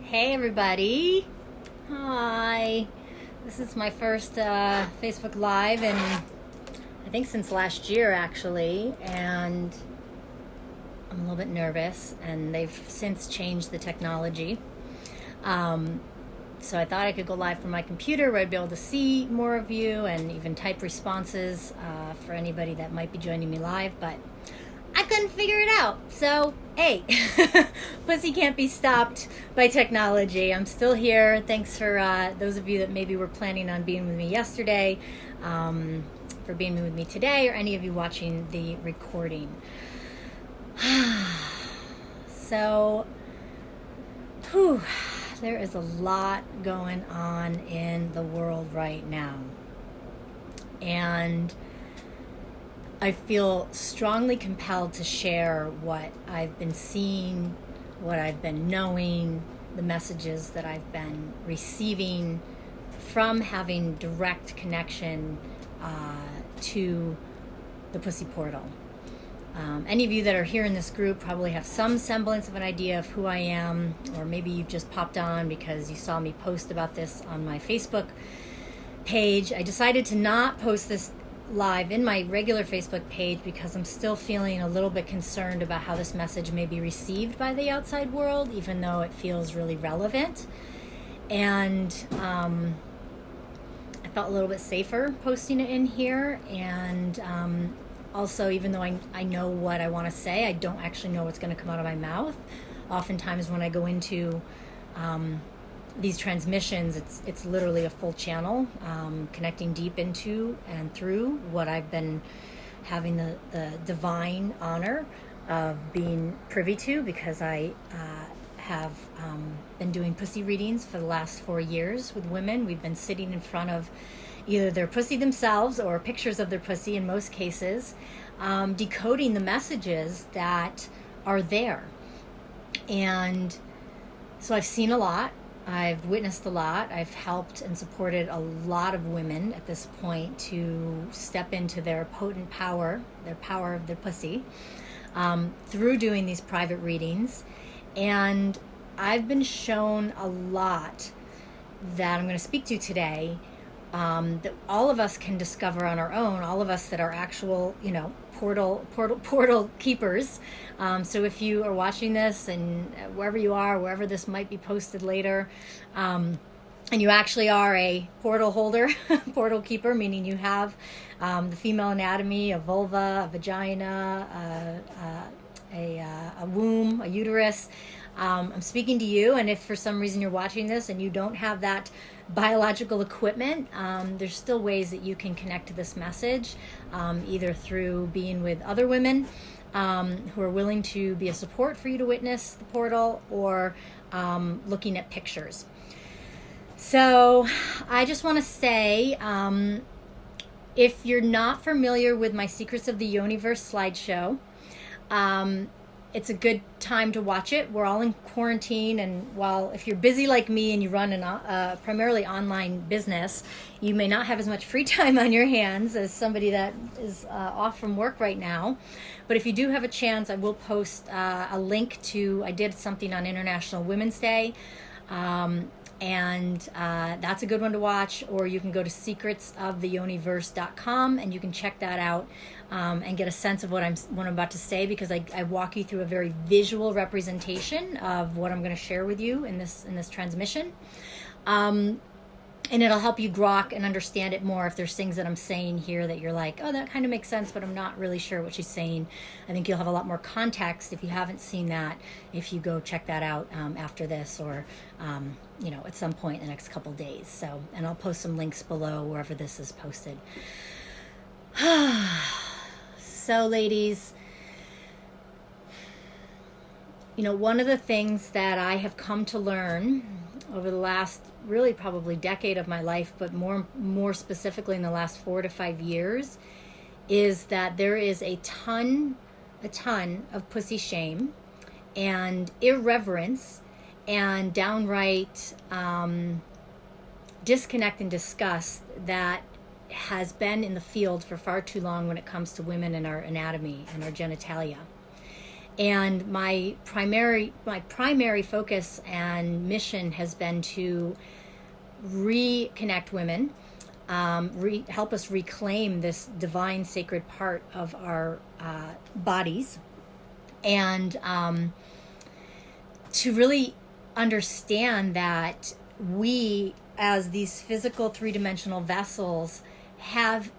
Hey everybody. Hi. This is my first Facebook Live and I think since last year actually, and I'm a little bit nervous and they've since changed the technology. So I thought I could go live from my computer where I'd be able to see more of you and even type responses for anybody that might be joining me live, but I couldn't figure it out. So, hey, pussy can't be stopped by technology. I'm still here. Thanks for those of you that maybe were planning on being with me yesterday, for being with me today, or any of you watching the recording. So, there is a lot going on in the world right now. And I feel strongly compelled to share what I've been seeing, what I've been knowing, the messages that I've been receiving from having direct connection to the Pussy Portal. Any of you that are here in this group probably have some semblance of an idea of who I am, or maybe you've just popped on because you saw me post about this on my Facebook page. I decided to not post this live in my regular Facebook page because I'm still feeling a little bit concerned about how this message may be received by the outside world, even though it feels really relevant. And I felt a little bit safer posting it in here. And also, even though I know what I want to say, I don't actually know what's going to come out of my mouth. Oftentimes when I go into these transmissions, it's literally a full channel, connecting deep into and through what I've been having the divine honor of being privy to, because I have been doing pussy readings for the last 4 years with women. We've been sitting in front of either their pussy themselves or pictures of their pussy in most cases, decoding the messages that are there. And so I've seen a lot. I've witnessed a lot. I've helped and supported a lot of women at this point to step into their potent power, their power of their pussy, through doing these private readings. And I've been shown a lot that I'm going to speak to today, that all of us can discover on our own, all of us that are actual, portal keepers. So if you are watching this and wherever you are, wherever this might be posted later, and you actually are a portal holder, portal keeper, meaning you have the female anatomy, a vulva, a vagina, a womb, a uterus, I'm speaking to you. And if for some reason you're watching this and you don't have that biological equipment, there's still ways that you can connect to this message, either through being with other women who are willing to be a support for you to witness the portal, or looking at pictures. So I just want to say, if you're not familiar with my Secrets of the Universe slideshow, it's a good time to watch it. We're all in quarantine, and while if you're busy like me and you run a primarily online business, you may not have as much free time on your hands as somebody that is off from work right now. But if you do have a chance, I will post a link to, I did something on International Women's Day, and that's a good one to watch. Or you can go to secretsoftheuniverse.com and you can check that out, and get a sense of what I'm about to say, because I walk you through a very visual representation of what I'm going to share with you in this transmission. And it'll help you grok and understand it more if there's things that I'm saying here that you're like, oh, that kind of makes sense, but I'm not really sure what she's saying. I think you'll have a lot more context if you haven't seen that, if you go check that out after this, or at some point in the next couple days. So, and I'll post some links below wherever this is posted. So, ladies, one of the things that I have come to learn over the last really probably decade of my life, but more specifically in the last 4 to 5 years, is that there is a ton of pussy shame and irreverence and downright disconnect and disgust that has been in the field for far too long when it comes to women and our anatomy and our genitalia. And my primary focus and mission has been to reconnect women, help us reclaim this divine sacred part of our bodies, and to really understand that we, as these physical three-dimensional vessels, have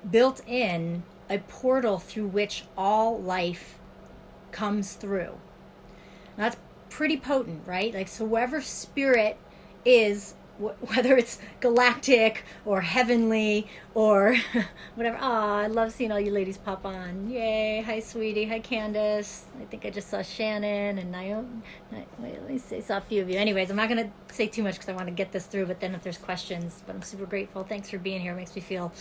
built in a portal through which all life comes through. Now, that's pretty potent, right? Like, so whoever spirit is, whether it's galactic or heavenly or whatever. Oh, I love seeing all you ladies pop on. Yay. Hi, sweetie. Hi, Candace. I think I just saw Shannon and Naomi. Wait, let me see. I saw a few of you. Anyways, I'm not going to say too much because I want to get this through, but then if there's questions, but I'm super grateful. Thanks for being here. It makes me feel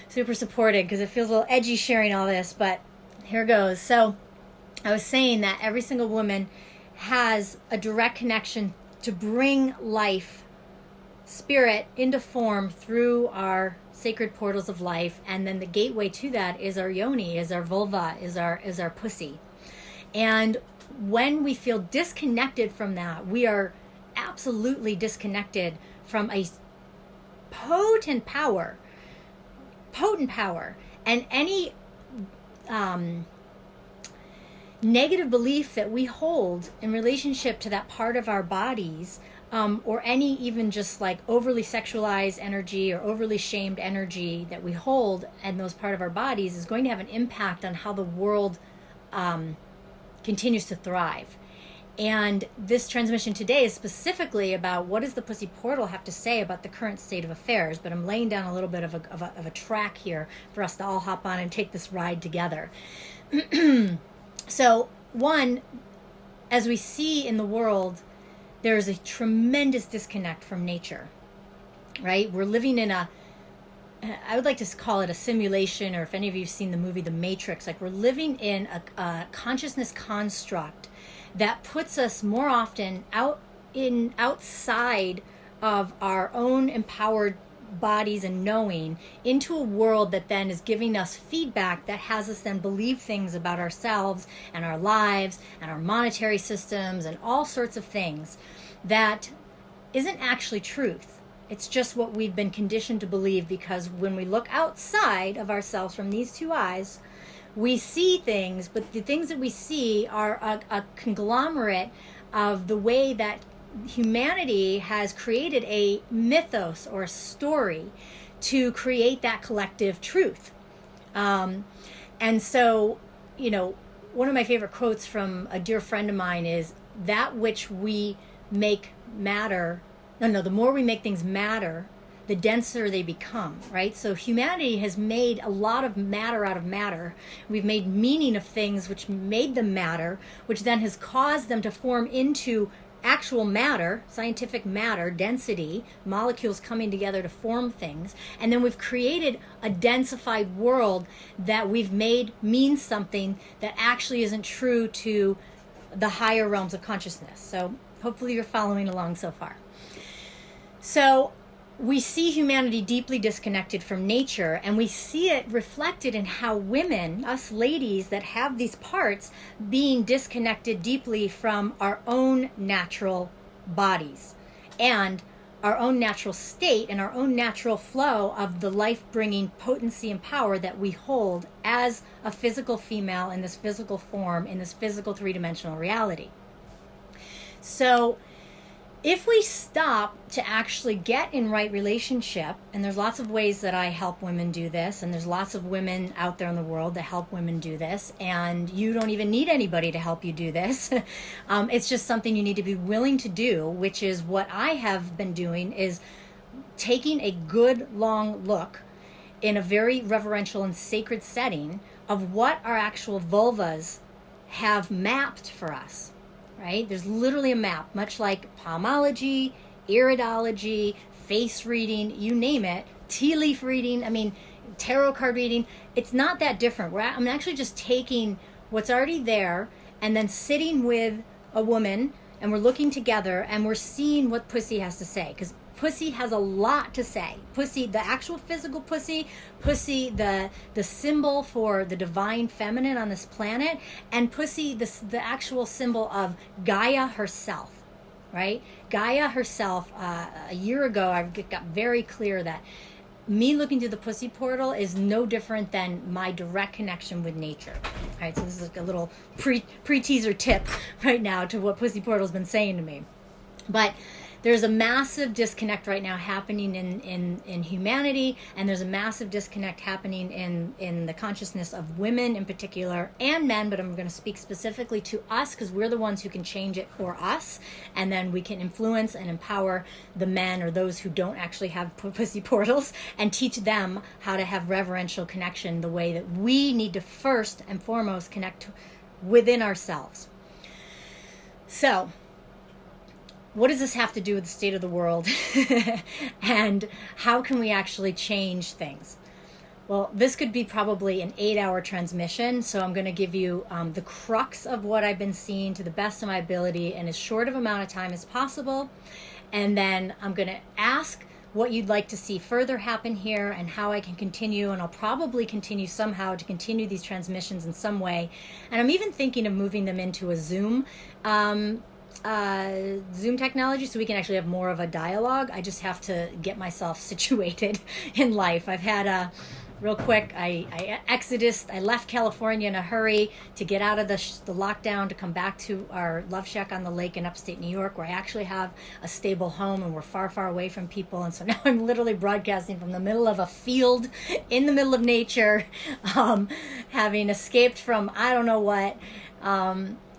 super supported because it feels a little edgy sharing all this, but here goes. So I was saying that every single woman has a direct connection to bring life, spirit, into form through our sacred portals of life, and then the gateway to that is our yoni, is our vulva, is our pussy. And when we feel disconnected from that, we are absolutely disconnected from a potent power, and any negative belief that we hold in relationship to that part of our bodies, or any even just like overly sexualized energy or overly shamed energy that we hold in those part of our bodies, is going to have an impact on how the world continues to thrive. And this transmission today is specifically about what does the Pussy Portal have to say about the current state of affairs. But I'm laying down a little bit of a track here for us to all hop on and take this ride together. So, one, as we see in the world, there is a tremendous disconnect from nature, right? We're living in I would like to call it a simulation, or if any of you have seen the movie The Matrix, like we're living in a consciousness construct that puts us more often outside of our own empowered bodies and knowing, into a world that then is giving us feedback that has us then believe things about ourselves and our lives and our monetary systems and all sorts of things that isn't actually truth. It's just what we've been conditioned to believe, because when we look outside of ourselves from these two eyes, we see things, but the things that we see are a conglomerate of the way that humanity has created a mythos or a story to create that collective truth. And so, one of my favorite quotes from a dear friend of mine is, that which we make matter, the more we make things matter, the denser they become, right? So humanity has made a lot of matter out of matter. We've made meaning of things which made them matter, which then has caused them to form into actual matter, scientific matter, density, molecules coming together to form things. And then we've created a densified world that we've made mean something that actually isn't true to the higher realms of consciousness. So hopefully you're following along so far. So we see humanity deeply disconnected from nature, and we see it reflected in how women, us ladies that have these parts, being disconnected deeply from our own natural bodies and our own natural state and our own natural flow of the life-bringing potency and power that we hold as a physical female in this physical form, in this physical three-dimensional reality. So if we stop to actually get in right relationship, and there's lots of ways that I help women do this, and there's lots of women out there in the world that help women do this, and you don't even need anybody to help you do this. It's just something you need to be willing to do, which is what I have been doing, is taking a good long look in a very reverential and sacred setting of what our actual vulvas have mapped for us. Right? There's literally a map, much like palmology, iridology, face reading, you name it, tea leaf reading, tarot card reading. It's not that different. I'm actually just taking what's already there and then sitting with a woman, and we're looking together and we're seeing what pussy has to say. Because pussy has a lot to say. Pussy, the actual physical pussy, the symbol for the divine feminine on this planet, and pussy, the actual symbol of Gaia herself, right? Gaia herself, a year ago, I got very clear that me looking through the pussy portal is no different than my direct connection with nature. All right, so this is like a little pre-teaser tip right now to what pussy portal's been saying to me. But there's a massive disconnect right now happening in humanity, and there's a massive disconnect happening in the consciousness of women in particular, and men, but I'm going to speak specifically to us because we're the ones who can change it for us, and then we can influence and empower the men or those who don't actually have pussy portals and teach them how to have reverential connection the way that we need to first and foremost connect within ourselves. So, what does this have to do with the state of the world? And how can we actually change things? Well, this could be probably an 8-hour transmission, so I'm going to give you the crux of what I've been seeing to the best of my ability in as short of amount of time as possible. And then I'm going to ask what you'd like to see further happen here and how I can continue, and I'll probably continue somehow to continue these transmissions in some way. And I'm even thinking of moving them into a Zoom technology so we can actually have more of a dialogue. I just have to get myself situated in life. I've had real quick, I left California in a hurry to get out of the lockdown to come back to our love shack on the lake in upstate New York, where I actually have a stable home and we're far, far away from people. And so now I'm literally broadcasting from the middle of a field in the middle of nature, having escaped from I don't know what.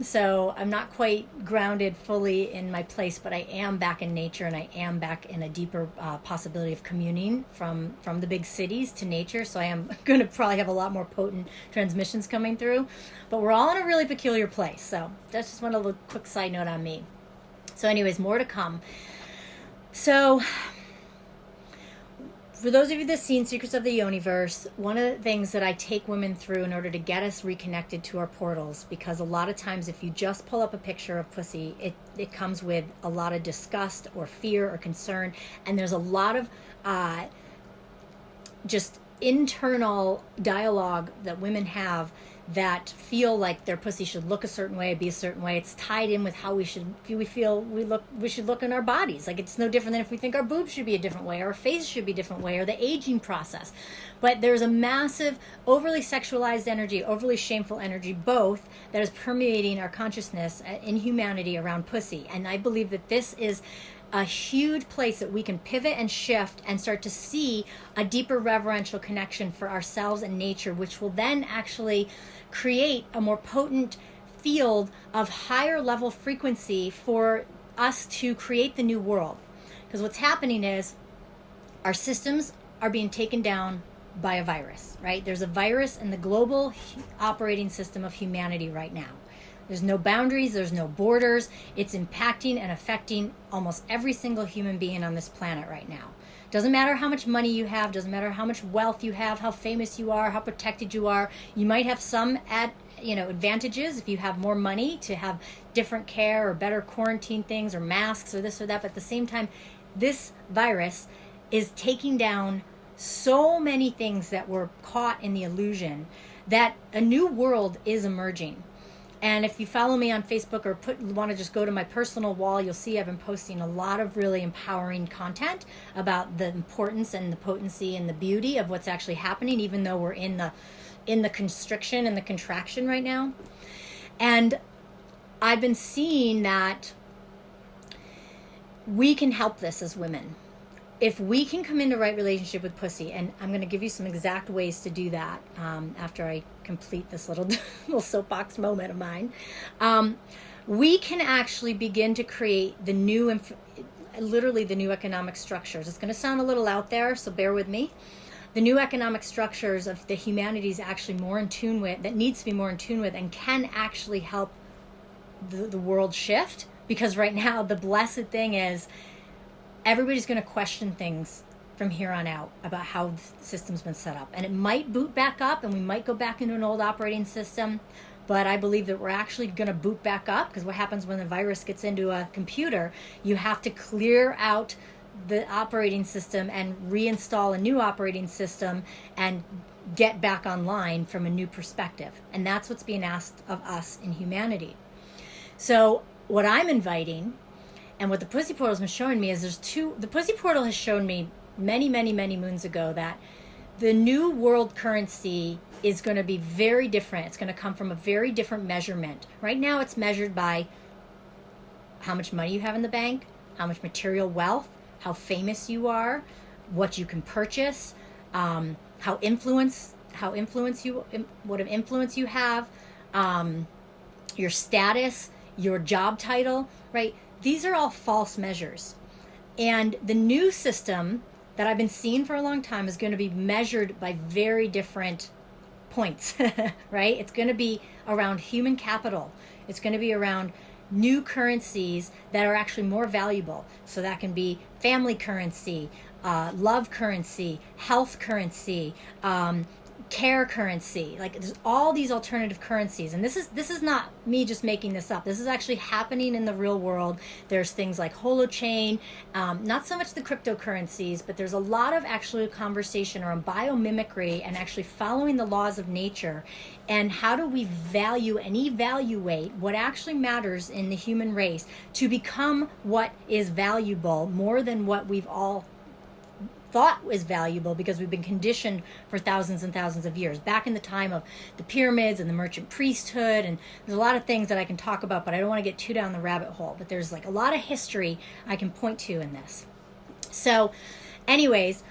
So I'm not quite grounded fully in my place, but I am back in nature, and I am back in a deeper possibility of communing from the big cities to nature. So I am going to probably have a lot more potent transmissions coming through, but we're all in a really peculiar place. So that's just one little quick side note on me. So anyways, more to come. So for those of you that's seen Secrets of the Yoniverse, one of the things that I take women through in order to get us reconnected to our portals, because a lot of times if you just pull up a picture of pussy, it comes with a lot of disgust or fear or concern, and there's a lot of just internal dialogue that women have that feel like their pussy should look a certain way, be a certain way. It's tied in with how we should look in our bodies. Like, it's no different than if we think our boobs should be a different way, or our face should be a different way, or the aging process. But there's a massive, overly sexualized energy, overly shameful energy, both, that is permeating our consciousness in humanity around pussy. And I believe that this is a huge place that we can pivot and shift and start to see a deeper reverential connection for ourselves and nature, which will then actually create a more potent field of higher level frequency for us to create the new world. Because what's happening is our systems are being taken down by a virus, right? There's a virus in the global operating system of humanity right now. There's no boundaries, there's no borders. It's impacting and affecting almost every single human being on this planet right now. Doesn't matter how much money you have, doesn't matter how much wealth you have, how famous you are, how protected you are. You might have some advantages if you have more money to have different care or better quarantine things or masks or this or that. But at the same time, this virus is taking down so many things that were caught in the illusion that a new world is emerging. And if you follow me on Facebook or want to just go to my personal wall, you'll see I've been posting a lot of really empowering content about the importance and the potency and the beauty of what's actually happening, even though we're in the constriction and the contraction right now. And I've been seeing that we can help this as women. If we can come into right relationship with pussy, and I'm going to give you some exact ways to do that after I complete this little soapbox moment of mine, we can actually begin to create literally the new economic structures. It's going to sound a little out there, so bear with me. The new economic structures of the humanities actually more in tune with, that needs to be more in tune with, and can actually help the world shift. Because right now, the blessed thing is, everybody's going to question things from here on out about how the system's been set up. And it might boot back up, and we might go back into an old operating system. But I believe that we're actually going to boot back up, because what happens when the virus gets into a computer, you have to clear out the operating system and reinstall a new operating system and get back online from a new perspective. And that's what's being asked of us in humanity. So what I'm inviting, and what the Pussy Portal has been showing me, is the Pussy Portal has shown me many, many, many moons ago that the new world currency is going to be very different. It's going to come from a very different measurement. Right now it's measured by how much money you have in the bank, how much material wealth, how famous you are, what you can purchase, what influence you have, your status, your job title, right? These are all false measures. And the new system that I've been seeing for a long time is going to be measured by very different points, right? It's going to be around human capital. It's going to be around new currencies that are actually more valuable. So that can be family currency, love currency, health currency, care currency. Like, there's all these alternative currencies, and this is not me just making this up. This is actually happening in the real world. There's things like holochain, not so much the cryptocurrencies, but there's a lot of actually conversation around biomimicry and actually following the laws of nature, and how do we value and evaluate what actually matters in the human race to become what is valuable more than what we've all thought was valuable, because we've been conditioned for thousands and thousands of years, back in the time of the pyramids and the merchant priesthood. And there's a lot of things that I can talk about, but I don't want to get too down the rabbit hole. But there's like a lot of history I can point to in this. So anyways,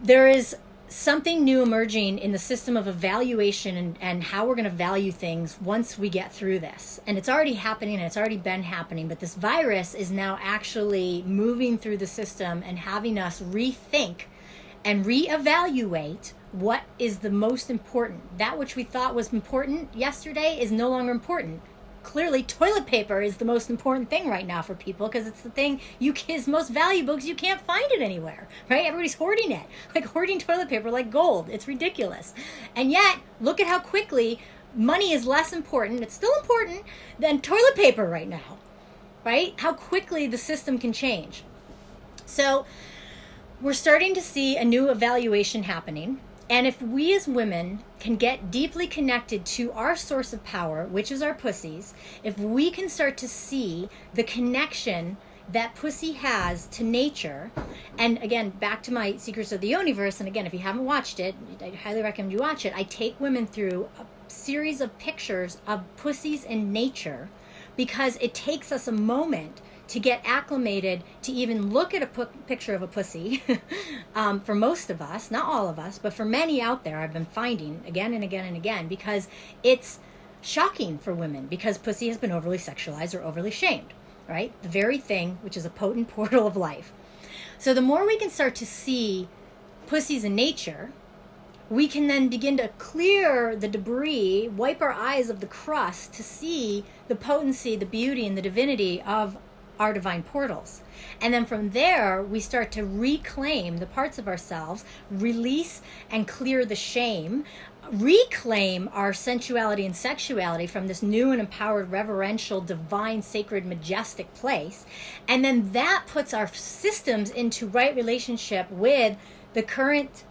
there is something new emerging in the system of evaluation and how we're going to value things once we get through this. And it's already happening, and it's already been happening, but this virus is now actually moving through the system and having us rethink and reevaluate what is the most important. That which we thought was important yesterday is no longer important. Clearly, toilet paper is the most important thing right now for people, because it's the thing is most valuable, because you can't find it anywhere, right? Everybody's hoarding it, like hoarding toilet paper like gold. It's ridiculous. And yet, look at how quickly money is less important. It's still important than toilet paper right now, right? How quickly the system can change. So we're starting to see a new evaluation happening. And if we as women can get deeply connected to our source of power, which is our pussies, if we can start to see the connection that pussy has to nature, and again, back to my Secrets of the Universe, and again, if you haven't watched it, I highly recommend you watch it. I take women through a series of pictures of pussies in nature, because it takes us a moment to get acclimated to even look at a picture of a pussy. For most of us, not all of us, but for many out there, I've been finding again and again and again, because it's shocking for women, because pussy has been overly sexualized or overly shamed, right? The very thing which is a potent portal of life. So the more we can start to see pussies in nature, we can then begin to clear the debris, wipe our eyes of the crust to see the potency, the beauty, and the divinity of our divine portals. And then from there, we start to reclaim the parts of ourselves, release and clear the shame, reclaim our sensuality and sexuality from this new and empowered, reverential, divine, sacred, majestic place. And then that puts our systems into right relationship with the current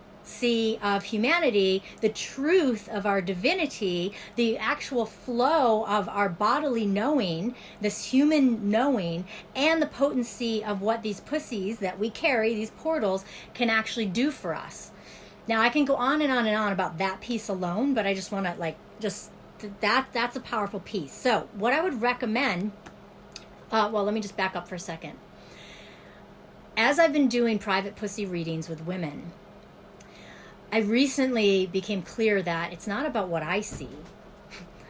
of humanity, the truth of our divinity, the actual flow of our bodily knowing, this human knowing, and the potency of what these pussies that we carry, these portals, can actually do for us. Now, I can go on and on and on about that piece alone, but I just want to that's a powerful piece. So what I would recommend, let me just back up for a second. As I've been doing private pussy readings with women, I recently became clear that it's not about what I see.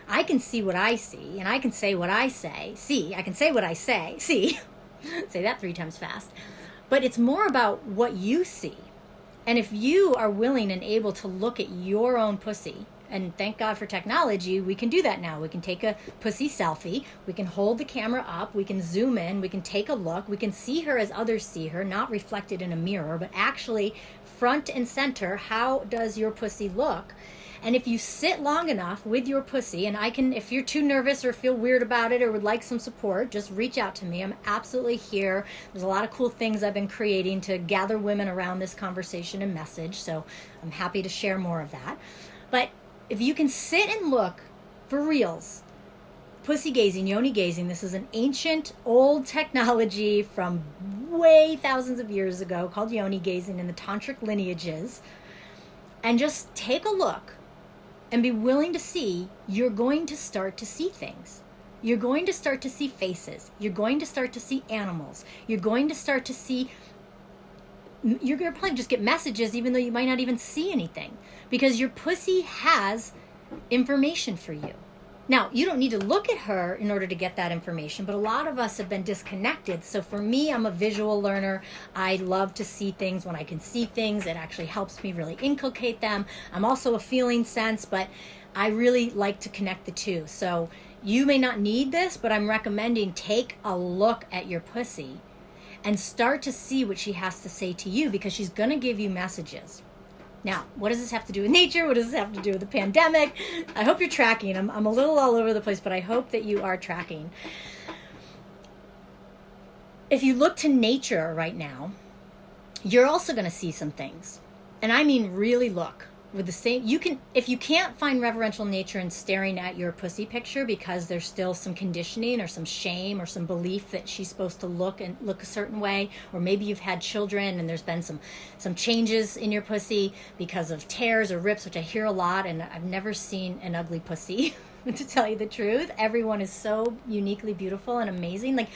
I can see what I see, and I can say what I say. I can say what I say. Say that 3 times fast. But it's more about what you see. And if you are willing and able to look at your own pussy, and thank God for technology, we can do that now. We can take a pussy selfie. We can hold the camera up. We can zoom in. We can take a look. We can see her as others see her, not reflected in a mirror, but actually front and center. How does your pussy look? And if you sit long enough with your pussy, and I can, if you're too nervous or feel weird about it or would like some support, just reach out to me. I'm absolutely here. There's a lot of cool things I've been creating to gather women around this conversation and message. So I'm happy to share more of that. But if you can sit and look for reals, pussy gazing, yoni gazing, this is an ancient, old technology from way thousands of years ago called yoni gazing in the tantric lineages. And just take a look and be willing to see, you're going to start to see things. You're going to start to see faces. You're going to start to see animals. You're going to start to see, you're going to probably just get messages even though you might not even see anything, because your pussy has information for you. Now, you don't need to look at her in order to get that information, but a lot of us have been disconnected. So for me, I'm a visual learner. I love to see things. When I can see things, it actually helps me really inculcate them. I'm also a feeling sense, but I really like to connect the two. So you may not need this, but I'm recommending take a look at your pussy and start to see what she has to say to you, because she's going to give you messages. Now, what does this have to do with nature? What does this have to do with the pandemic? I hope you're tracking. I'm a little all over the place, but I hope that you are tracking. If you look to nature right now, you're also going to see some things. And I mean really look. With the same, you can, if you can't find reverential nature in staring at your pussy picture because there's still some conditioning or some shame or some belief that she's supposed to look a certain way, or maybe you've had children and there's been some changes in your pussy because of tears or rips, which I hear a lot, and I've never seen an ugly pussy. To tell you the truth, everyone is so uniquely beautiful and amazing. Like,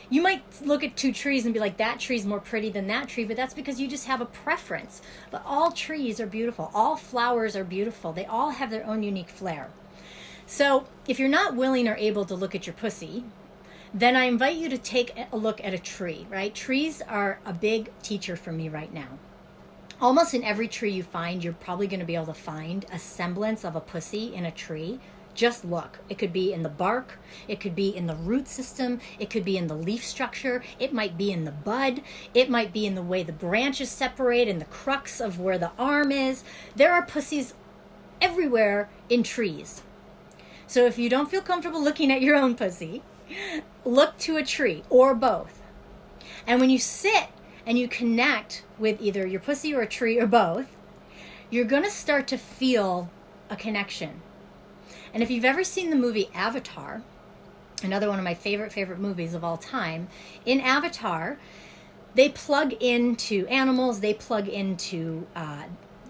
you might look at two trees and be like, that tree's more pretty than that tree, but that's because you just have a preference. But all trees are beautiful. All flowers are beautiful. They all have their own unique flair. So if you're not willing or able to look at your pussy, then I invite you to take a look at a tree, right? Trees are a big teacher for me right now. Almost in every tree you find, you're probably going to be able to find a semblance of a pussy in a tree. Just look. It could be in the bark. It could be in the root system. It could be in the leaf structure. It might be in the bud. It might be in the way the branches separate and the crux of where the arm is. There are pussies everywhere in trees. So if you don't feel comfortable looking at your own pussy, look to a tree or both. And when you sit and you connect with either your pussy or a tree or both, you're going to start to feel a connection. And if you've ever seen the movie Avatar, another one of my favorite movies of all time, in Avatar, they plug into animals, they plug into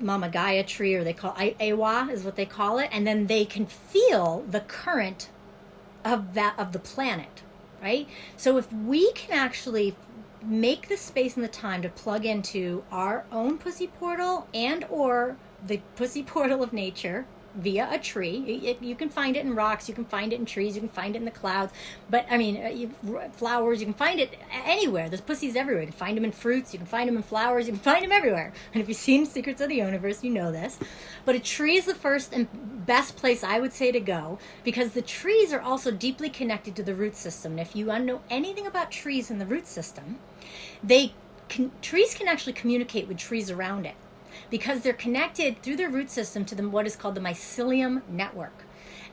Mama Gaia tree, or they call Awa is what they call it, and then they can feel the current of the planet, right? So if we can actually make the space and the time to plug into our own pussy portal and or the pussy portal of nature, via a tree. You can find it in rocks, you can find it in trees, you can find it in the clouds, but I mean, flowers, you can find it anywhere. There's pussies everywhere. You can find them in fruits, you can find them in flowers, you can find them everywhere. And if you've seen Secrets of the Universe, you know this. But a tree is the first and best place I would say to go, because the trees are also deeply connected to the root system. And if you know anything about trees and the root system, trees can actually communicate with trees around it, because they're connected through their root system to what is called the Mycelium Network.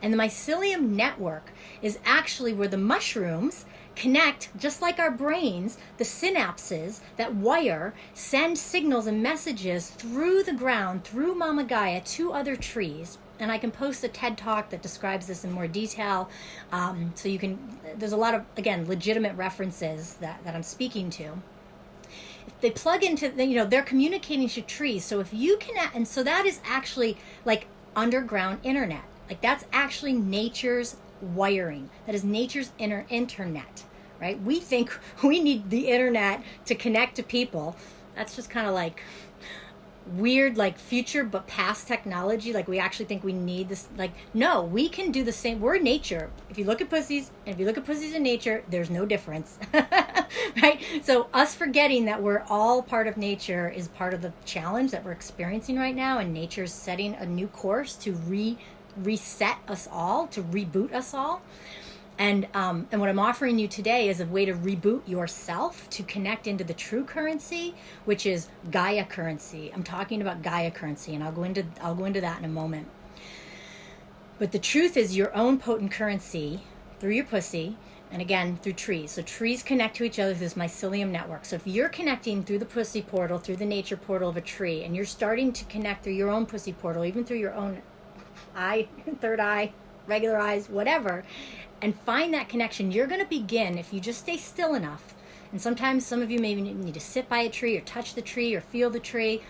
And the Mycelium Network is actually where the mushrooms connect, just like our brains, the synapses that wire, send signals and messages through the ground, through Mama Gaia, to other trees. And I can post a TED Talk that describes this in more detail. So you can, there's a lot of, again, legitimate references that I'm speaking to. They plug into, they're communicating to trees. So if you can, and so that is actually like underground internet. Like, that's actually nature's wiring. That is nature's internet, right? We think we need the internet to connect to people. That's just kind of like weird, like future but past technology. Like, we actually think we need this. Like, no, we can do the same. We're nature. If you look at pussies, and if you look at pussies in nature, there's no difference. Right? So us forgetting that we're all part of nature is part of the challenge that we're experiencing right now, and nature's setting a new course to reset us all, to reboot us all. And what I'm offering you today is a way to reboot yourself, to connect into the true currency, which is Gaia currency. I'm talking about Gaia currency, and I'll go into that in a moment. But the truth is your own potent currency through your pussy, and again, through trees. So trees connect to each other through this mycelium network. So if you're connecting through the pussy portal, through the nature portal of a tree, and you're starting to connect through your own pussy portal, even through your own eye, third eye, regular eyes, whatever, and find that connection, you're going to begin, if you just stay still enough, and sometimes some of you maybe need to sit by a tree or touch the tree or feel the tree,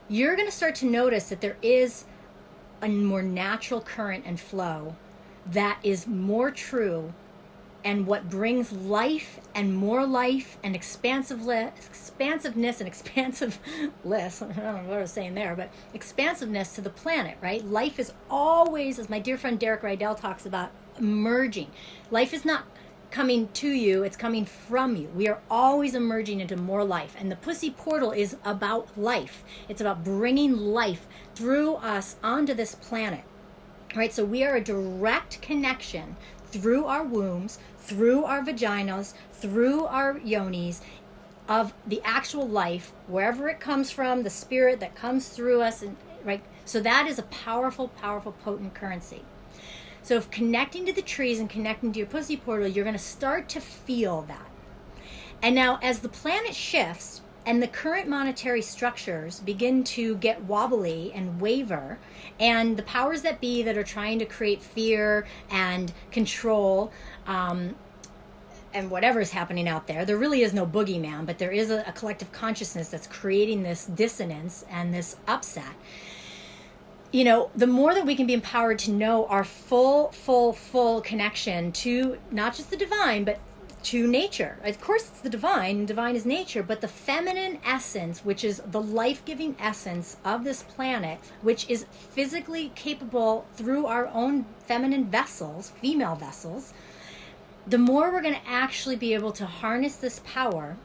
you're going to start to notice that there is a more natural current and flow that is more true, and what brings life and more life and expansiveness and expansiveness, I don't know what I was saying there, but expansiveness to the planet, right? Life is always, as my dear friend Derek Rydell talks about, emerging. Life is not coming to you, it's coming from you. We are always emerging into more life. And the pussy portal is about life. It's about bringing life through us onto this planet. Right? So we are a direct connection through our wombs, through our vaginas, through our yonis, of the actual life, wherever it comes from, the spirit that comes through us, and right. So that is a powerful, powerful, potent currency. So if connecting to the trees and connecting to your pussy portal, you're going to start to feel that. And now as the planet shifts and the current monetary structures begin to get wobbly and waver, and the powers that be that are trying to create fear and control, and whatever is happening out there, there really is no boogeyman, but there is a collective consciousness that's creating this dissonance and this upset. You know, the more that we can be empowered to know our full connection to not just the divine, but to nature. Of course, it's the divine. Divine is nature, but the feminine essence, which is the life-giving essence of this planet, which is physically capable through our own feminine vessels, female vessels, the more we're going to actually be able to harness this power,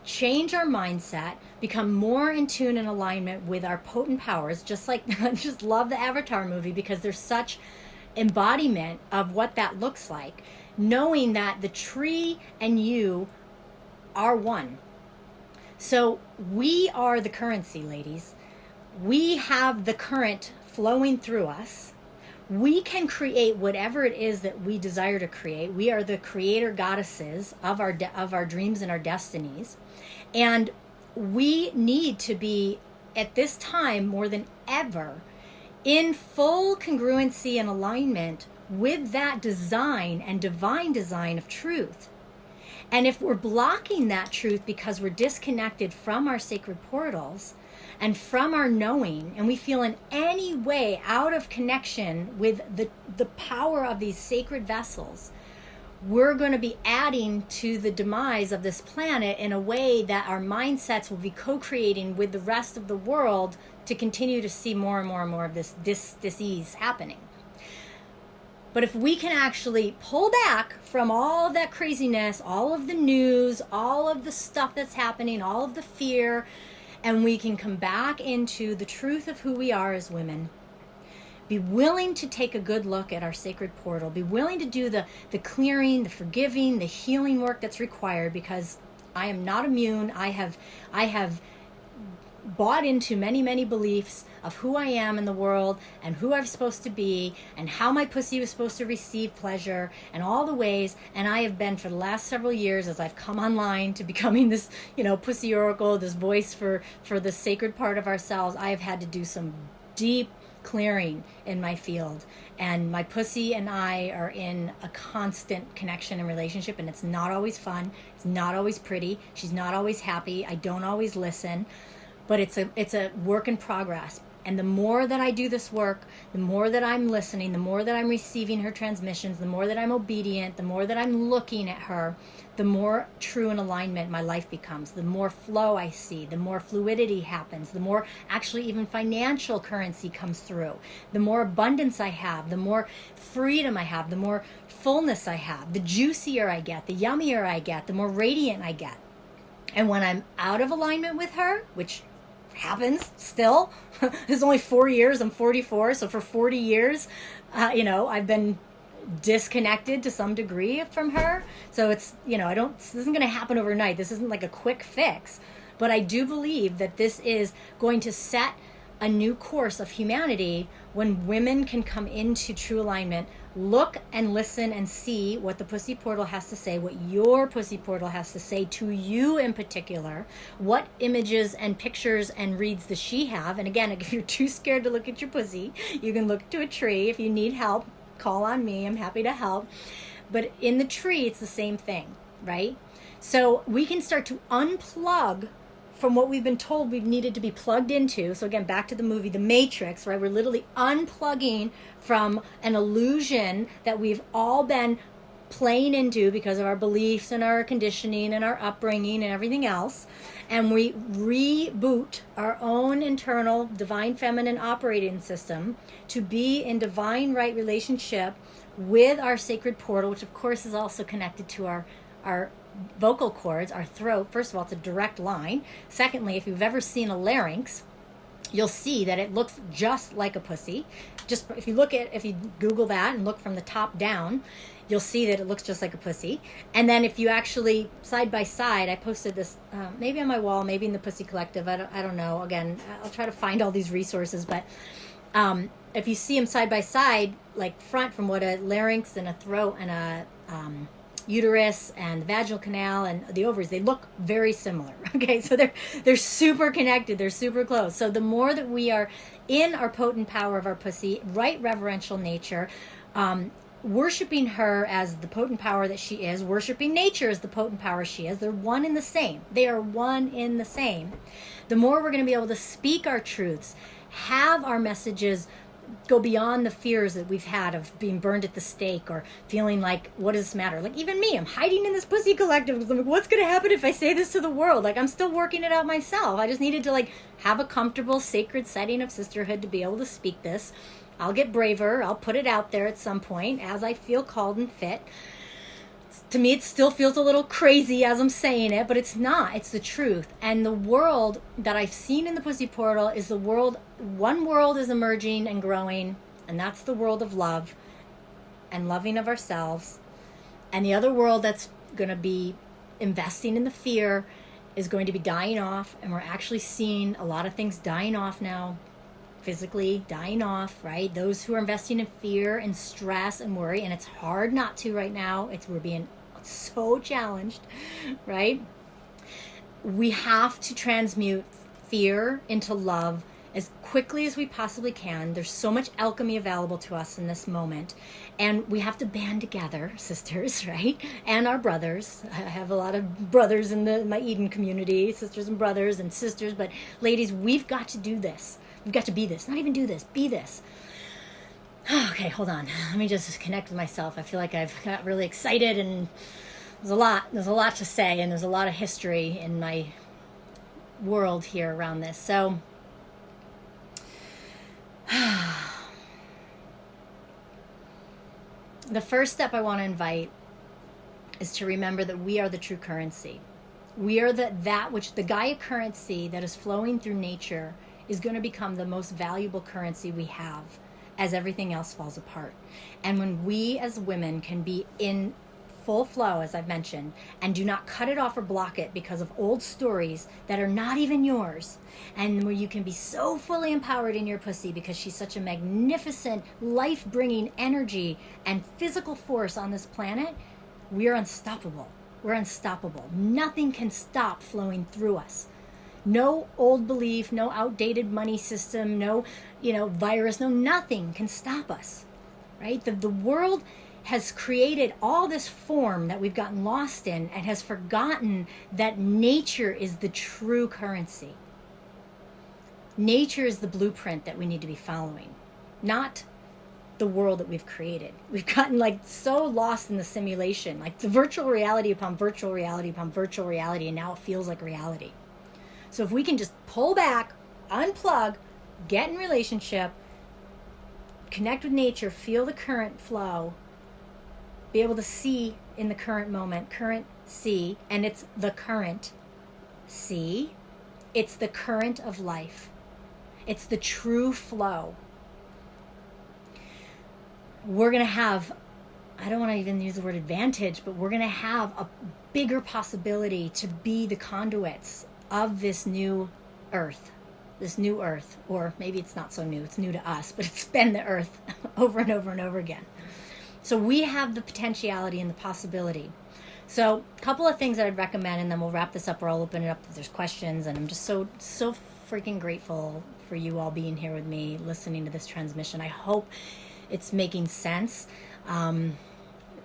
change our mindset, become more in tune and alignment with our potent powers, just like, I just love the Avatar movie because there's such embodiment of what that looks like, knowing that the tree and you are one. So we are the currency, ladies. We have the current flowing through us. We can create whatever it is that we desire to create. We are the creator goddesses of our dreams and our destinies. And we need to be, at this time more than ever, in full congruency and alignment with that design and divine design of truth. And if we're blocking that truth because we're disconnected from our sacred portals and from our knowing, and we feel in any way out of connection with the power of these sacred vessels, we're going to be adding to the demise of this planet in a way that our mindsets will be co-creating with the rest of the world to continue to see more and more and more of this disease happening. But if we can actually pull back from all of that craziness, all of the news, all of the stuff that's happening, all of the fear, and we can come back into the truth of who we are as women, be willing to take a good look at our sacred portal, be willing to do the clearing, the forgiving, the healing work that's required, because I am not immune. I have bought into many beliefs of who I am in the world and who I'm supposed to be and how my pussy was supposed to receive pleasure and all the ways. And I have been, for the last several years, as I've come online to becoming this, pussy oracle, this voice for the sacred part of ourselves, I have had to do some deep clearing in my field. And my pussy and I are in a constant connection and relationship, and it's not always fun. It's not always pretty. She's not always happy. I don't always listen. But it's a work in progress. And the more that I do this work, the more that I'm listening, the more that I'm receiving her transmissions, the more that I'm obedient, the more that I'm looking at her, the more true and alignment my life becomes. The more flow I see, the more fluidity happens, the more actually even financial currency comes through, the more abundance I have, the more freedom I have, the more fullness I have, the juicier I get, the yummier I get, the more radiant I get. And when I'm out of alignment with her, which happens still, it's only 4 years, I'm 44, so for 40 years, I've been disconnected to some degree from her. So it's, this isn't going to happen overnight. This isn't like a quick fix, but I do believe that this is going to set a new course of humanity when women can come into true alignment, look and listen and see what the pussy portal has to say, what your pussy portal has to say to you in particular, what images and pictures and reads does she have. And again, if you're too scared to look at your pussy, you can look to a tree. If you need help, call on me. I'm happy to help. But in the tree, it's the same thing, right? So we can start to unplug from what we've been told we've needed to be plugged into. So again, back to the movie, The Matrix, right? We're literally unplugging from an illusion that we've all been playing into because of our beliefs and our conditioning and our upbringing and everything else. And we reboot our own internal divine feminine operating system to be in divine right relationship with our sacred portal, which of course is also connected to our vocal cords, our throat. First of all, it's a direct line. Secondly, if you've ever seen a larynx, you'll see that it looks just like a pussy. Just if you Google that and look from the top down, you'll see that it looks just like a pussy. And then if you actually side by side, I posted this maybe on my wall, maybe in the Pussy Collective. I don't know. Again, I'll try to find all these resources, but if you see them side by side, like front from what a larynx and a throat and a uterus and the vaginal canal and the ovaries, they look very similar. Okay, so they're super connected, they're super close. So the more that we are in our potent power of our pussy, right reverential nature, worshiping her as the potent power that she is, worshiping nature as the potent power she is, they're one in the same. They are one in the same. The more we're going to be able to speak our truths, have our messages go beyond the fears that we've had of being burned at the stake or feeling like, what does this matter? Like even me, I'm hiding in this Pussy Collective because I'm like, what's going to happen if I say this to the world? Like I'm still working it out myself. I just needed to like have a comfortable sacred setting of sisterhood to be able to speak this. I'll get braver. I'll put it out there at some point as I feel called and fit. To me, it still feels a little crazy as I'm saying it, but it's not. It's the truth. And the world that I've seen in the Pussy Portal is one world is emerging and growing, and that's the world of love and loving of ourselves. And the other world that's going to be investing in the fear is going to be dying off, and we're actually seeing a lot of things dying off now, physically dying off, right? Those who are investing in fear and stress and worry, and it's hard not to right now. We're being so challenged, right? We have to transmute fear into love as quickly as we possibly can. There's so much alchemy available to us in this moment, and we have to band together, sisters, right? And our brothers. I have a lot of brothers in my Eden community, sisters and brothers and sisters, but ladies, we've got to do this. We've got to be this. Not even do this. Be this. Okay, hold on. Let me just connect with myself. I feel like I've got really excited, and there's a lot to say, and there's a lot of history in my world here around this. So the first step I want to invite is to remember that we are the true currency. We are that which the Gaia currency that is flowing through nature is going to become the most valuable currency we have as everything else falls apart. And when we as women can be in full flow, as I've mentioned, and do not cut it off or block it because of old stories that are not even yours, and where you can be so fully empowered in your pussy because she's such a magnificent, life-bringing energy and physical force on this planet, we are unstoppable. We're unstoppable. Nothing can stop flowing through us. No old belief, no outdated money system, no, virus, no nothing can stop us, right? The world has created all this form that we've gotten lost in and has forgotten that nature is the true currency. Nature is the blueprint that we need to be following, not the world that we've created. We've gotten so lost in the simulation, like the virtual reality upon virtual reality upon virtual reality, and now it feels like reality. So if we can just pull back, unplug, get in relationship, connect with nature, feel the current flow, be able to see in the current moment, current see, and it's the current see. It's the current of life. It's the true flow. We're going to have, I don't want to even use the word advantage, but we're going to have a bigger possibility to be the conduits of this new earth, this new earth, or maybe it's not so new, it's new to us, but it's been the earth over and over and over again. So we have the potentiality and the possibility. So a couple of things that I'd recommend, and then we'll wrap this up, or I'll open it up if there's questions. And I'm just so freaking grateful for you all being here with me, listening to this transmission. I hope it's making sense.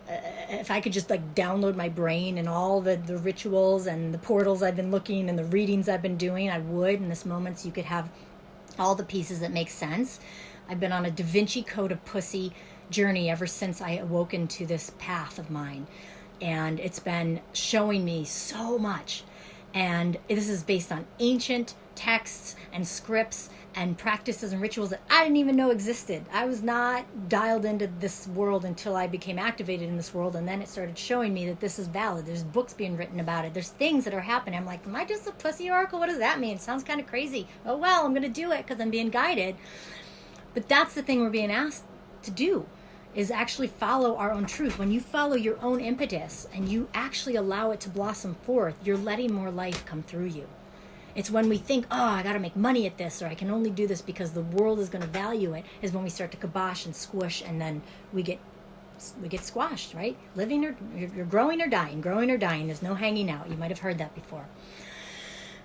If I could just like download my brain and all the rituals and the portals I've been looking and the readings I've been doing, I would in this moment, so you could have all the pieces that make sense. I've been on a Da Vinci Code of Pussy journey ever since I awoken to this path of mine. And it's been showing me so much. And this is based on ancient texts and scripts and practices and rituals that I didn't even know existed. I was not dialed into this world until I became activated in this world. And then it started showing me that this is valid. There's books being written about it. There's things that are happening. I'm like, am I just a pussy oracle? What does that mean? It sounds kind of crazy. Oh, well, I'm going to do it because I'm being guided. But that's the thing we're being asked to do, is actually follow our own truth. When you follow your own impetus and you actually allow it to blossom forth, you're letting more life come through you. It's when we think, oh, I got to make money at this, or I can only do this because the world is going to value it, is when we start to kibosh and squish, and then we get squashed, right? Living or you're growing or dying, growing or dying. There's no hanging out. You might have heard that before.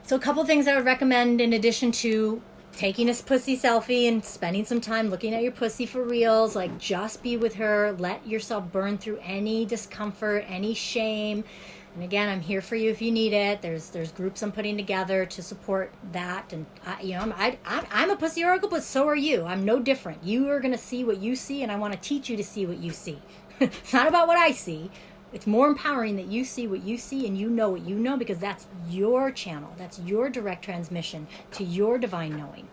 So a couple things I would recommend, in addition to taking a pussy selfie and spending some time looking at your pussy for reals, like just be with her, let yourself burn through any discomfort, any shame. And again, I'm here for you if you need it. There's groups I'm putting together to support that. And I'm a pussy oracle, but so are you. I'm no different. You are going to see what you see, and I want to teach you to see what you see. It's not about what I see. It's more empowering that you see what you see and you know what you know, because that's your channel. That's your direct transmission to your divine knowing.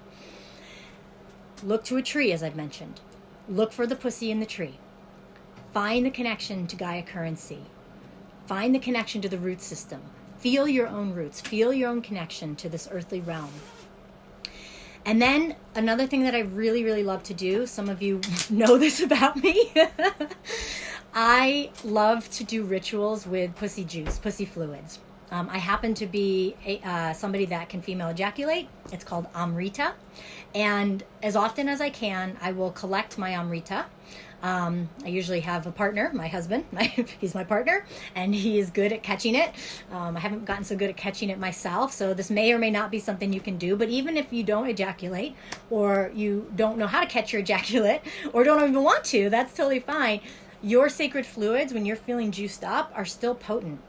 Look to a tree, as I've mentioned. Look for the pussy in the tree. Find the connection to Gaia currency. Find the connection to the root system. Feel your own roots. Feel your own connection to this earthly realm. And then another thing that I really, really love to do, some of you know this about me, I love to do rituals with pussy juice, pussy fluids. I happen to be somebody that can female ejaculate. It's called Amrita. And as often as I can, I will collect my Amrita. I usually have a partner, my husband. He's my partner, and he is good at catching it. I haven't gotten so good at catching it myself, so this may or may not be something you can do. But even if you don't ejaculate, or you don't know how to catch your ejaculate, or don't even want to, that's totally fine. Your sacred fluids, when you're feeling juiced up, are still potent.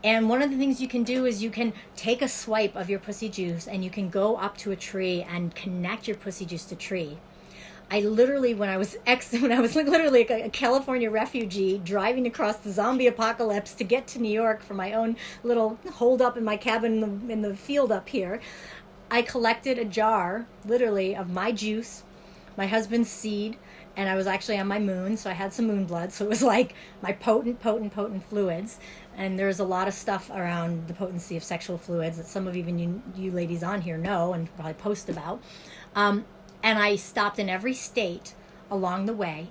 And one of the things you can do is you can take a swipe of your pussy juice, and you can go up to a tree and connect your pussy juice to tree. I literally, when I was literally a California refugee driving across the zombie apocalypse to get to New York for my own little hold up in my cabin in the field up here, I collected a jar, literally, of my juice, my husband's seed, and I was actually on my moon, so I had some moon blood. So it was like my potent fluids. And there's a lot of stuff around the potency of sexual fluids that some of even you ladies on here know and probably post about. And I stopped in every state along the way.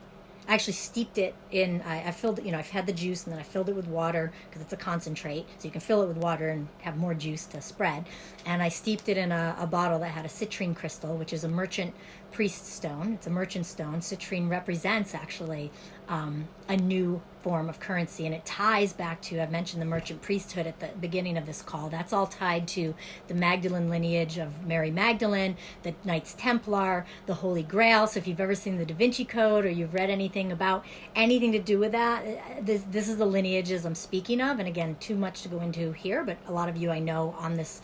I actually steeped it in, I filled it, I've had the juice, and then I filled it with water because it's a concentrate. So you can fill it with water and have more juice to spread. And I steeped it in a bottle that had a citrine crystal, which is a merchant priest stone. It's a merchant stone. Citrine represents actually a new form of currency, and it ties back to, I've mentioned the merchant priesthood at the beginning of this call. That's all tied to the Magdalene lineage of Mary Magdalene, the Knights Templar, the Holy Grail. So if you've ever seen the Da Vinci Code, or you've read anything about anything to do with that, this is the lineages I'm speaking of. And again, too much to go into here, but a lot of you I know on this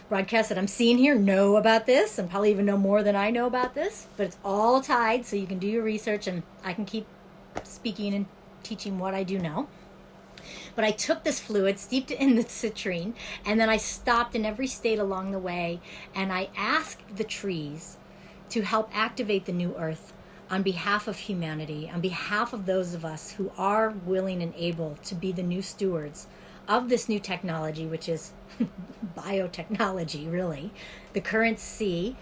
broadcast that I'm seeing here know about this, and probably even know more than I know about this. But it's all tied, so you can do your research, and I can keep speaking and teaching what I do know. But I took this fluid, steeped it in the citrine, and then I stopped in every state along the way, and I asked the trees to help activate the new earth on behalf of humanity, on behalf of those of us who are willing and able to be the new stewards of this new technology, which is biotechnology, really. The current sea,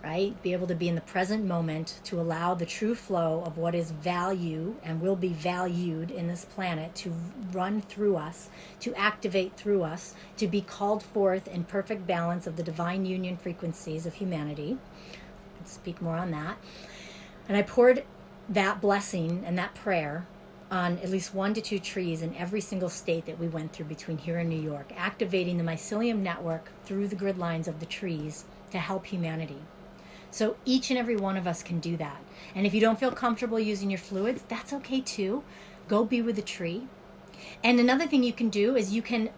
right? Be able to be in the present moment to allow the true flow of what is value and will be valued in this planet to run through us, to activate through us, to be called forth in perfect balance of the divine union frequencies of humanity. I'll speak more on that. And I poured that blessing and that prayer on at least 1 to 2 trees in every single state that we went through between here and New York, activating the Mycelium Network through the grid lines of the trees to help humanity. So each and every one of us can do that. And if you don't feel comfortable using your fluids, that's okay too. Go be with a tree. And another thing you can do is you can,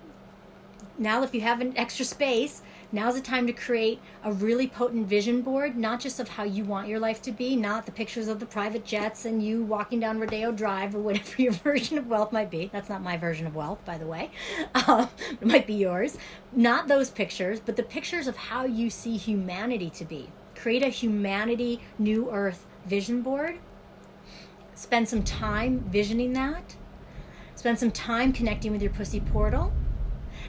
now if you have an extra space, now's the time to create a really potent vision board, not just of how you want your life to be, not the pictures of the private jets and you walking down Rodeo Drive or whatever your version of wealth might be. That's not my version of wealth, by the way. It might be yours. Not those pictures, but the pictures of how you see humanity to be. Create a humanity, new earth vision board. Spend some time visioning that. Spend some time connecting with your pussy portal.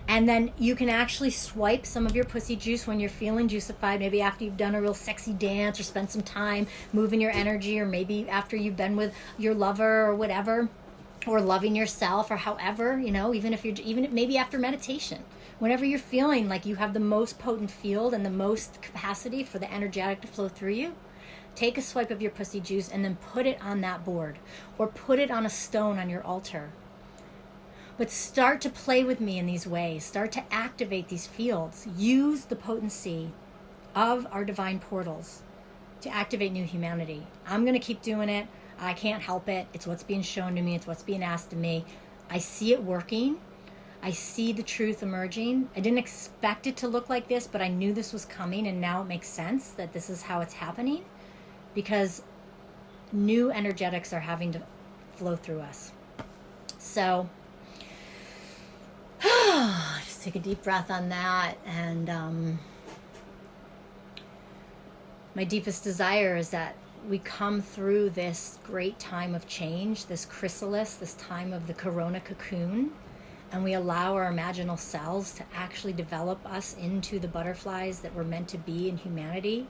And then you can actually swipe some of your pussy juice when you're feeling juicified, maybe after you've done a real sexy dance or spent some time moving your energy, or maybe after you've been with your lover or whatever, or loving yourself, or however, even maybe after meditation. Whenever you're feeling like you have the most potent field and the most capacity for the energetic to flow through you, take a swipe of your pussy juice and then put it on that board, or put it on a stone on your altar. But start to play with me in these ways. Start to activate these fields. Use the potency of our divine portals to activate new humanity. I'm going to keep doing it. I can't help it. It's what's being shown to me. It's what's being asked of me. I see it working. I see the truth emerging. I didn't expect it to look like this, but I knew this was coming, and now it makes sense that this is how it's happening, because new energetics are having to flow through us. So just take a deep breath on that. And my deepest desire is that we come through this great time of change, this chrysalis, this time of the corona cocoon, and we allow our imaginal cells to actually develop us into the butterflies that we're meant to be in humanity.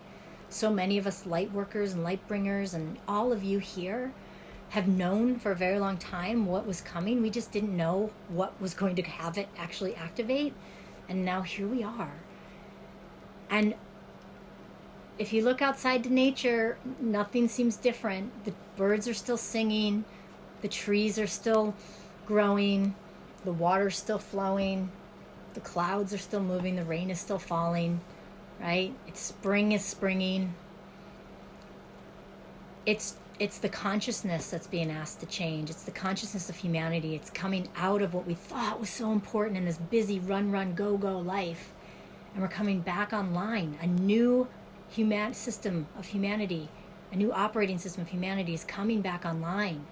So many of us light workers and light bringers, and all of you here, have known for a very long time what was coming. We just didn't know what was going to have it actually activate. And now here we are. And if you look outside to nature, nothing seems different. The birds are still singing. The trees are still growing. The water's still flowing. The clouds are still moving. The rain is still falling, right? Spring is springing. It's the consciousness that's being asked to change. It's the consciousness of humanity. It's coming out of what we thought was so important in this busy run, go life. And we're coming back online. A new system of humanity, a new operating system of humanity is coming back online.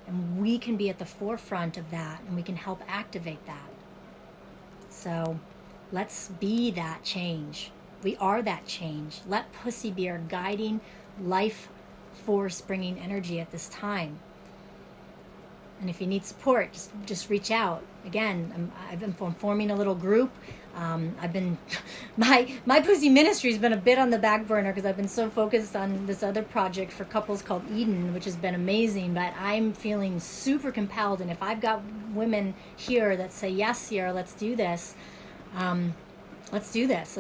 And we can be at the forefront of that, and we can help activate that. So let's be that change. We are that change. Let Pussy be our guiding life force bringing energy at this time. And if you need support, just reach out. Again, I've been forming a little group. I've been my Pussy ministry has been a bit on the back burner because I've been so focused on this other project for couples called Eden, which has been amazing. But I'm feeling super compelled, and if I've got women here that say yes, Sierra, let's do this. Let's do this.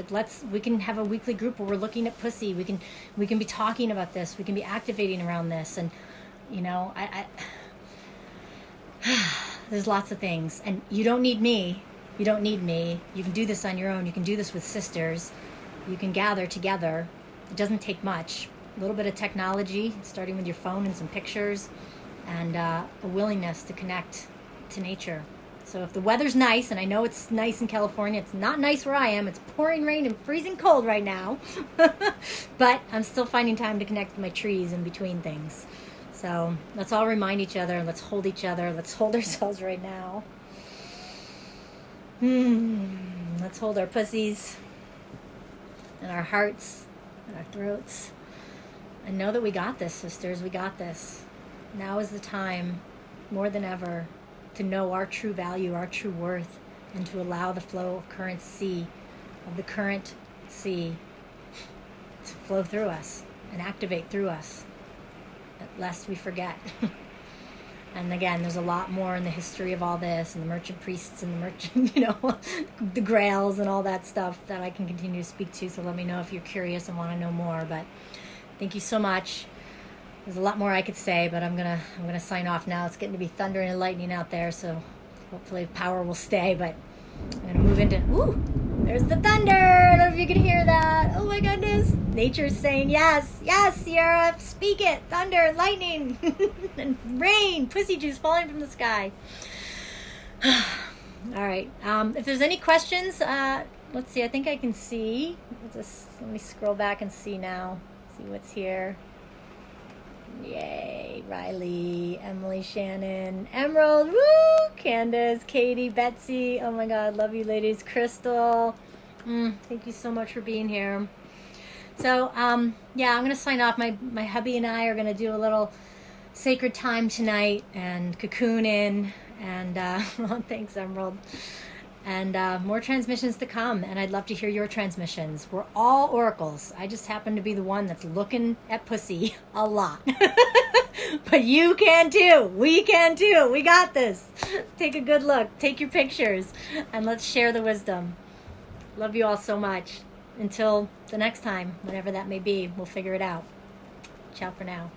We can have a weekly group where we're looking at pussy. We can be talking about this. We can be activating around this. And I there's lots of things. And you don't need me. You don't need me. You can do this on your own. You can do this with sisters. You can gather together. It doesn't take much. A little bit of technology, starting with your phone and some pictures, and a willingness to connect to nature. So if the weather's nice, and I know it's nice in California, it's not nice where I am. It's pouring rain and freezing cold right now. But I'm still finding time to connect with my trees in between things. So let's all remind each other, and let's hold each other. Let's hold ourselves right now. Let's hold our pussies and our hearts and our throats. And know that we got this, sisters. We got this. Now is the time, more than ever, to know our true value, our true worth, and to allow the flow of the current sea, to flow through us and activate through us, lest we forget. And again, there's a lot more in the history of all this, and the merchant priests and the merchant, the grails and all that stuff that I can continue to speak to. So let me know if you're curious and want to know more. But thank you so much. There's a lot more I could say, but I'm gonna sign off now. It's getting to be thunder and lightning out there, so hopefully power will stay. But I'm gonna move into. Ooh, there's the thunder. I don't know if you can hear that. Oh my goodness, nature's saying yes, yes, Sierra, speak it. Thunder, lightning, and rain, pussy juice falling from the sky. All right. If there's any questions, let's see. I think I can see. Let me scroll back and see now. See what's here. Yay, Riley, Emily, Shannon, Emerald, woo, Candace, Katie, Betsy, oh my God, love you ladies, Crystal, thank you so much for being here. So, yeah, I'm going to sign off. My hubby and I are going to do a little sacred time tonight and cocoon in, and well, thanks, Emerald. And more transmissions to come, and I'd love to hear your transmissions. We're all oracles. I just happen to be the one that's looking at pussy a lot. But you can too. We can too. We got this. Take a good look. Take your pictures, and let's share the wisdom. Love you all so much. Until the next time, whenever that may be, we'll figure it out. Ciao for now.